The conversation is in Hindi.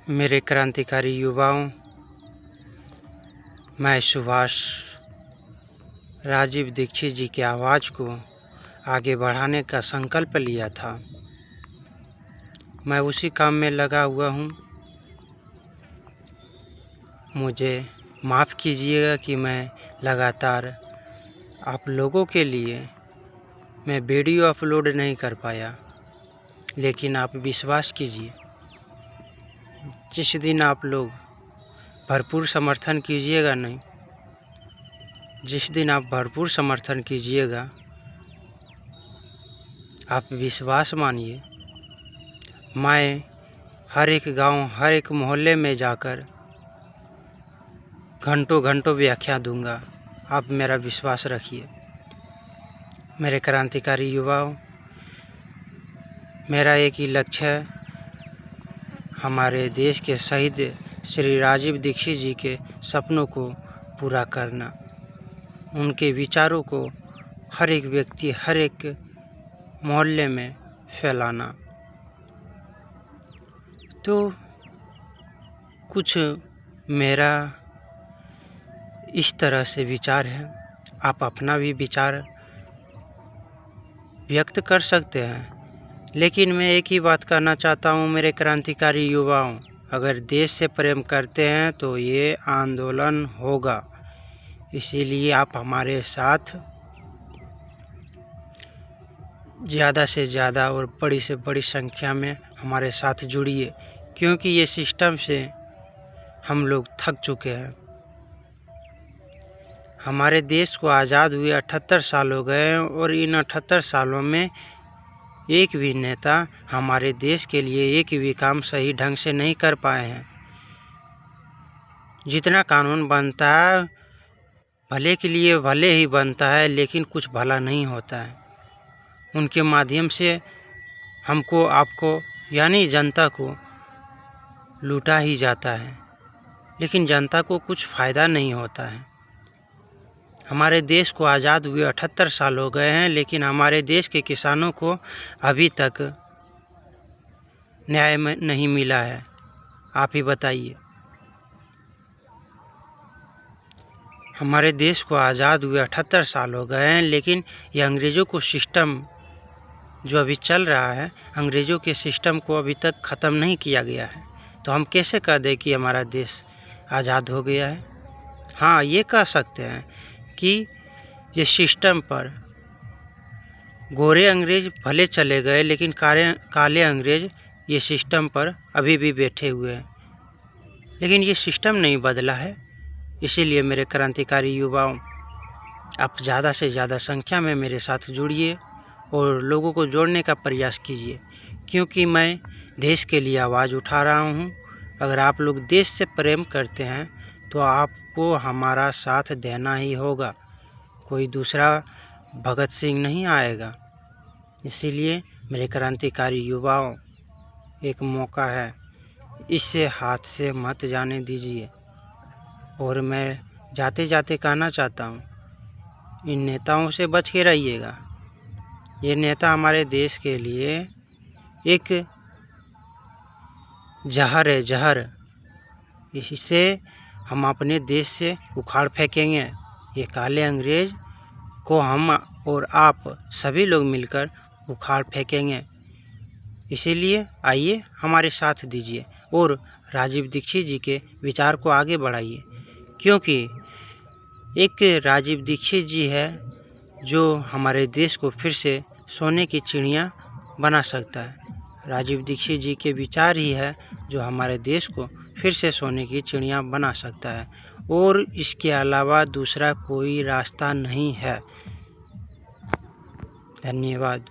मेरे क्रांतिकारी युवाओं, मैं सुभाष राजीव दीक्षित जी की आवाज़ को आगे बढ़ाने का संकल्प लिया था। मैं उसी काम में लगा हुआ हूँ। मुझे माफ़ कीजिएगा कि मैं लगातार आप लोगों के लिए मैं वीडियो अपलोड नहीं कर पाया, लेकिन आप विश्वास कीजिए, जिस दिन आप लोग भरपूर समर्थन कीजिएगा नहीं, जिस दिन आप भरपूर समर्थन कीजिएगा, आप विश्वास मानिए, मैं हर एक गांव, हर एक मोहल्ले में जाकर घंटों घंटों व्याख्या दूंगा। आप मेरा विश्वास रखिए। मेरे क्रांतिकारी युवाओं, मेरा एक ही लक्ष्य है, हमारे देश के शहीद श्री राजीव दीक्षित जी के सपनों को पूरा करना, उनके विचारों को हर एक व्यक्ति, हर एक मोहल्ले में फैलाना। तो कुछ मेरा इस तरह से विचार है, आप अपना भी विचार व्यक्त कर सकते हैं। लेकिन मैं एक ही बात कहना चाहता हूँ मेरे क्रांतिकारी युवाओं, अगर देश से प्रेम करते हैं तो ये आंदोलन होगा। इसीलिए आप हमारे साथ ज़्यादा से ज़्यादा और बड़ी से बड़ी संख्या में हमारे साथ जुड़िए, क्योंकि ये सिस्टम से हम लोग थक चुके हैं। हमारे देश को आज़ाद हुए 78 साल हो गए और इन 78 सालों में एक भी नेता हमारे देश के लिए एक भी काम सही ढंग से नहीं कर पाए हैं। जितना कानून बनता है भले के लिए भले ही बनता है, लेकिन कुछ भला नहीं होता है। उनके माध्यम से हमको, आपको यानी जनता को लूटा ही जाता है, लेकिन जनता को कुछ फ़ायदा नहीं होता है। हमारे देश को आज़ाद हुए 78 साल हो गए हैं, लेकिन हमारे देश के किसानों को अभी तक न्याय नहीं मिला है। आप ही बताइए। हमारे देश को आज़ाद हुए 78 साल हो गए हैं, लेकिन ये अंग्रेज़ों को सिस्टम जो अभी चल रहा है, अंग्रेज़ों के सिस्टम को अभी तक ख़त्म नहीं किया गया है। तो हम कैसे कह दें कि हमारा देश आज़ाद हो गया है? हाँ, ये कह सकते हैं कि ये सिस्टम पर गोरे अंग्रेज़ भले चले गए, लेकिन काले अंग्रेज़ ये सिस्टम पर अभी भी बैठे हुए हैं, लेकिन ये सिस्टम नहीं बदला है। इसीलिए मेरे क्रांतिकारी युवाओं, आप ज़्यादा से ज़्यादा संख्या में मेरे साथ जुड़िए और लोगों को जोड़ने का प्रयास कीजिए, क्योंकि मैं देश के लिए आवाज़ उठा रहा हूँ। अगर आप लोग देश से प्रेम करते हैं तो आपको हमारा साथ देना ही होगा, कोई दूसरा भगत सिंह नहीं आएगा। इसीलिए मेरे क्रांतिकारी युवाओं, एक मौका है, इससे हाथ से मत जाने दीजिए। और मैं जाते जाते कहना चाहता हूँ, इन नेताओं से बच के रहिएगा। ये नेता हमारे देश के लिए एक जहर है, जहर। इससे हम अपने देश से उखाड़ फेंकेंगे। ये काले अंग्रेज़ को हम और आप सभी लोग मिलकर उखाड़ फेंकेंगे। इसीलिए आइए हमारे साथ दीजिए और राजीव दीक्षित जी के विचार को आगे बढ़ाइए, क्योंकि एक राजीव दीक्षित जी है जो हमारे देश को फिर से सोने की चिड़िया बना सकता है। राजीव दीक्षित जी के विचार ही है जो हमारे देश को फिर से सोने की चिड़िया बना सकता है, और इसके अलावा दूसरा कोई रास्ता नहीं है। धन्यवाद।